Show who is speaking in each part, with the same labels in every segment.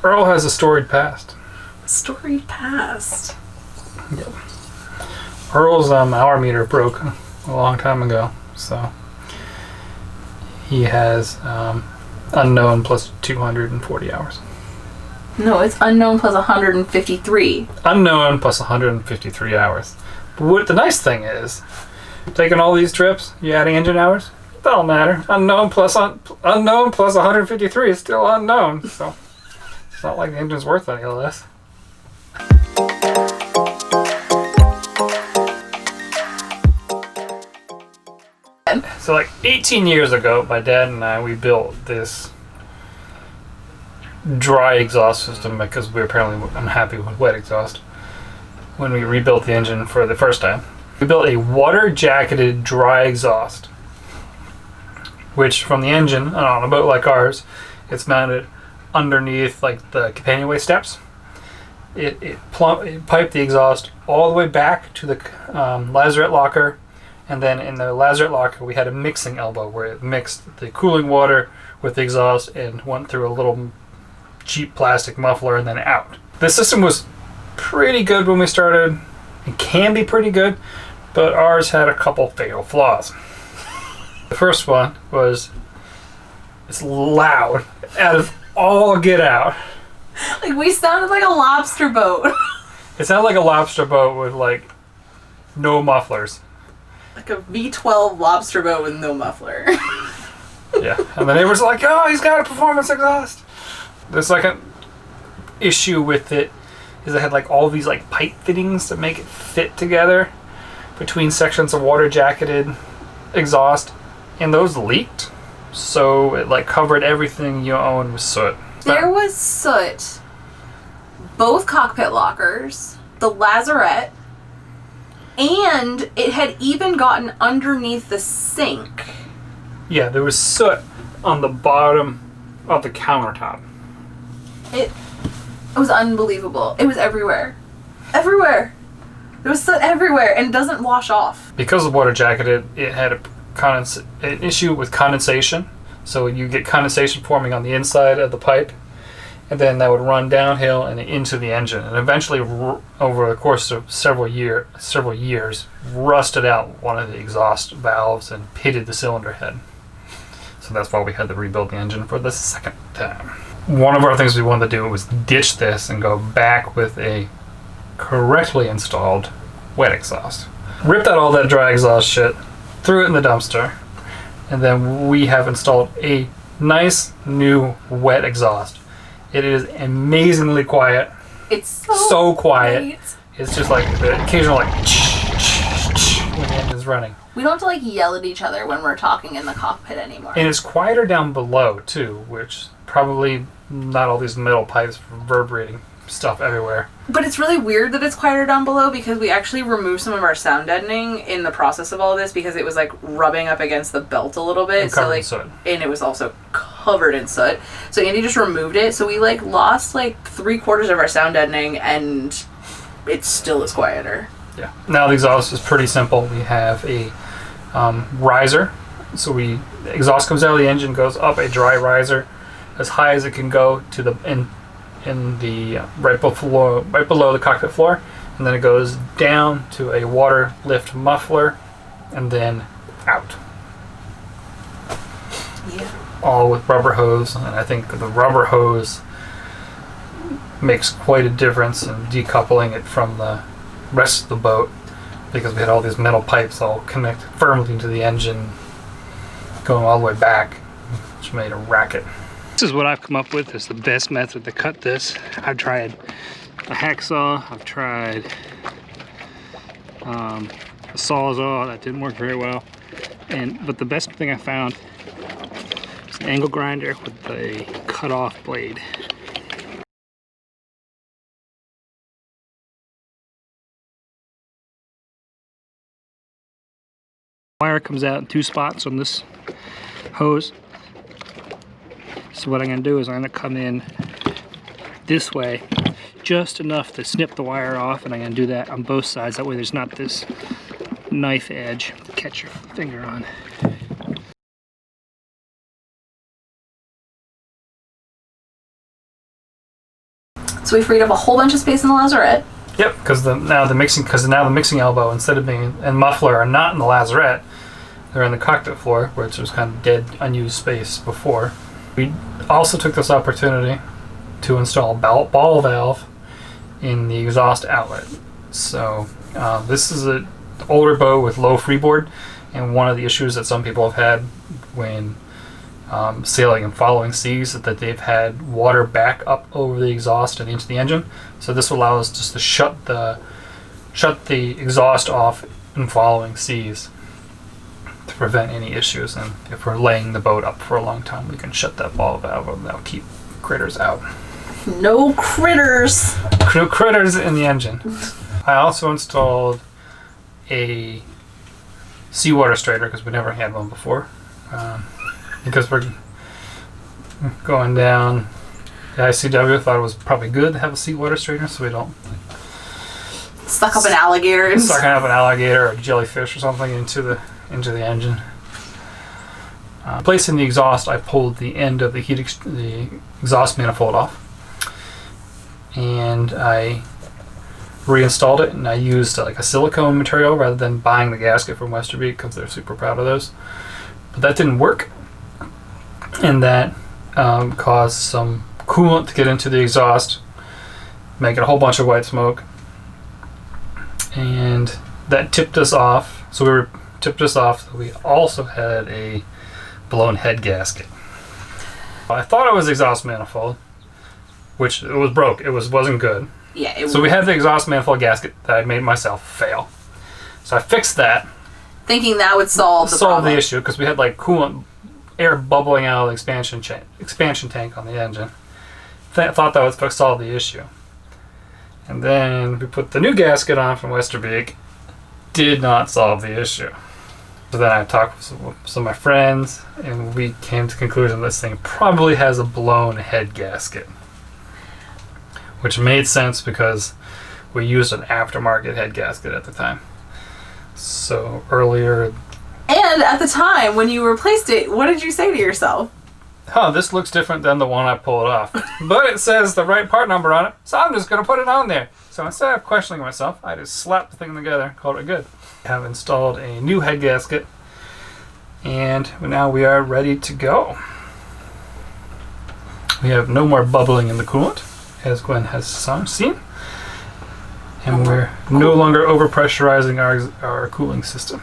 Speaker 1: Earl has a storied past.
Speaker 2: Storied past.
Speaker 1: Yep. Earl's hour meter broke a long time ago, so he has unknown plus 240 hours.
Speaker 2: No, it's unknown plus 153.
Speaker 1: Unknown plus 153 hours. But what the nice thing is, taking all these trips, you adding engine hours, it don't matter. Unknown plus 153 is still unknown, so it's not like the engine's worth any less. So like 18 years ago, my dad and I, we built this dry exhaust system because we were apparently unhappy with wet exhaust when we rebuilt the engine for the first time. We built a water-jacketed dry exhaust, which from the engine, and on a boat like ours, it's mounted underneath like the companionway steps. It piped the exhaust all the way back to the lazarette locker, and then in the lazarette locker we had a mixing elbow where it mixed the cooling water with the exhaust and went through a little cheap plastic muffler and then out. The system was pretty good when we started. It can be pretty good, but ours had a couple fatal flaws. The first one was it's loud out of all get out.
Speaker 2: Like we sounded like a lobster boat.
Speaker 1: It sounded like a lobster boat with like no mufflers.
Speaker 2: Like a V12 lobster boat with no muffler.
Speaker 1: Yeah, and the neighbors were like, "Oh, he's got a performance exhaust." The second issue with it is it had like all these like pipe fittings to make it fit together between sections of water jacketed exhaust, and those leaked, so it like covered everything you own with soot.
Speaker 2: There was soot, both cockpit lockers, the lazarette, and it had even gotten underneath the sink.
Speaker 1: Yeah, there was soot on the bottom of the countertop.
Speaker 2: It was unbelievable. It was everywhere. Everywhere. There was soot everywhere, and it doesn't wash off.
Speaker 1: Because of water jacketed, it had an issue with condensation. So you get condensation forming on the inside of the pipe, and then that would run downhill and into the engine, and eventually, over the course of several years, rusted out one of the exhaust valves and pitted the cylinder head. So that's why we had to rebuild the engine for the second time. One of our things we wanted to do was ditch this and go back with a correctly installed wet exhaust. Ripped out all that dry exhaust shit, threw it in the dumpster, and then we have installed a nice new wet exhaust. It is amazingly quiet.
Speaker 2: It's
Speaker 1: so quiet.
Speaker 2: Great.
Speaker 1: It's just like the occasional like when the engine's running.
Speaker 2: We don't have to like yell at each other when we're talking in the cockpit anymore.
Speaker 1: And it's quieter down below too, which probably not all these metal pipes reverberating stuff everywhere.
Speaker 2: But it's really weird that it's quieter down below because we actually removed some of our sound deadening in the process of all this because it was like rubbing up against the belt a little bit.
Speaker 1: And covered
Speaker 2: so
Speaker 1: in soot.
Speaker 2: And it was also covered in soot. So Andy just removed it. So we like lost like 3/4 of our sound deadening, and it still is quieter.
Speaker 1: Yeah. Now the exhaust is pretty simple. We have a riser. So the exhaust comes out of the engine, goes up a dry riser as high as it can go to the in the right below the cockpit floor, and then it goes down to a water lift muffler, and then out.
Speaker 2: Yeah.
Speaker 1: All with rubber hose, and I think the rubber hose makes quite a difference in decoupling it from the rest of the boat, because we had all these metal pipes all connected firmly to the engine going all the way back, which made a racket. This is what I've come up with as the best method to cut this. I've tried a hacksaw, I've tried a sawzall. That didn't work very well. But the best thing I found is an angle grinder with a cut-off blade. Wire comes out in 2 spots on this hose. So what I'm going to do is I'm going to come in this way just enough to snip the wire off, and I'm going to do that on both sides. That way there's not this knife edge to catch your finger on.
Speaker 2: So we freed up a whole bunch of space in the lazarette.
Speaker 1: Yep, because now the mixing elbow instead of being and muffler are not in the lazarette. They're in the cockpit floor, which was kind of dead, unused space before. We also took this opportunity to install a ball valve in the exhaust outlet. So this is an older boat with low freeboard, and one of the issues that some people have had when sailing and following seas is that they've had water back up over the exhaust and into the engine. So this will allow us just to shut the exhaust off in following seas to prevent any issues. And if we're laying the boat up for a long time, we can shut that ball valve and that'll keep critters out.
Speaker 2: No critters.
Speaker 1: No critters in the engine. I also installed a seawater straighter because we never had one before. Because we're going down the ICW, thought it was probably good to have a seawater straightener so we don't
Speaker 2: suck up an alligator.
Speaker 1: Sucking up an alligator or a jellyfish or something into the engine. Placing the exhaust, I pulled the end of the exhaust manifold off, and I reinstalled it, and I used like a silicone material rather than buying the gasket from Westerbeek because they're super proud of those. But that didn't work, and that caused some coolant to get into the exhaust, making a whole bunch of white smoke, and that tipped us off. So we also had a blown head gasket. I thought it was exhaust manifold, which it was broke. It wasn't good.
Speaker 2: Yeah.
Speaker 1: So we had the exhaust manifold gasket that I made myself fail. So I fixed that,
Speaker 2: thinking that would solve the
Speaker 1: issue, because we had like coolant air bubbling out of the expansion tank on the engine. Thought that would solve the issue. And then we put the new gasket on from Westerbeek. Did not solve the issue. So then I talked with some of my friends, and we came to the conclusion this thing probably has a blown head gasket. Which made sense because we used an aftermarket head gasket at the time. So earlier...
Speaker 2: And at the time, when you replaced it, what did you say to yourself?
Speaker 1: Oh, this looks different than the one I pulled off. But it says the right part number on it, so I'm just going to put it on there. So instead of questioning myself, I just slapped the thing together, called it good. I have installed a new head gasket, and now we are ready to go. We have no more bubbling in the coolant, as Gwen has seen. And we're no longer overpressurizing our cooling system.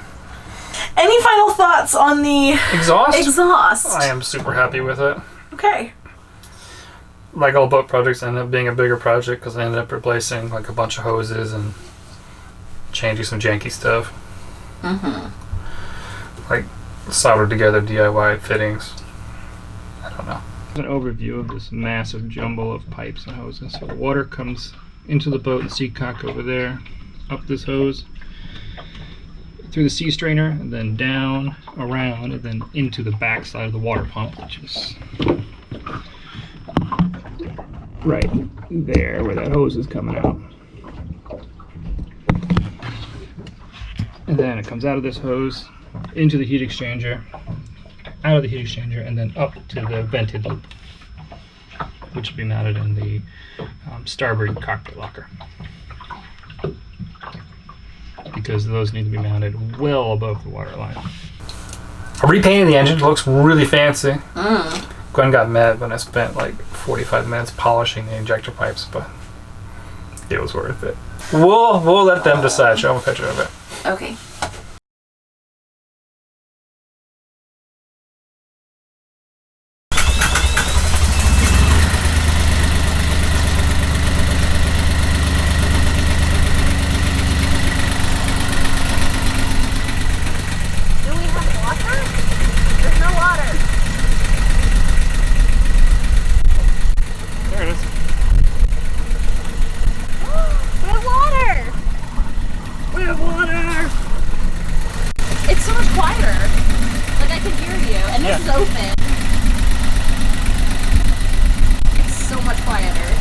Speaker 2: Any final thoughts on the exhaust?
Speaker 1: I am super happy with it.
Speaker 2: Okay.
Speaker 1: Like all boat projects, ended up being a bigger project because I ended up replacing like a bunch of hoses and changing some janky stuff. Like soldered together DIY fittings. I don't know. An overview of this massive jumble of pipes and hoses. So the water comes into the boat and seacock over there, up this hose, through the sea strainer, and then down, around, and then into the back side of the water pump, which is right there where that hose is coming out. And then it comes out of this hose, into the heat exchanger, out of the heat exchanger, and then up to the vented loop, which will be mounted in the starboard cockpit locker, because those need to be mounted well above the water line. I repainted the engine. It looks really fancy. Gwen got mad when I spent like 45 minutes polishing the injector pipes, but it was worth it. We'll let them decide. Show them a picture of it.
Speaker 2: Okay. Open. It's so much quieter.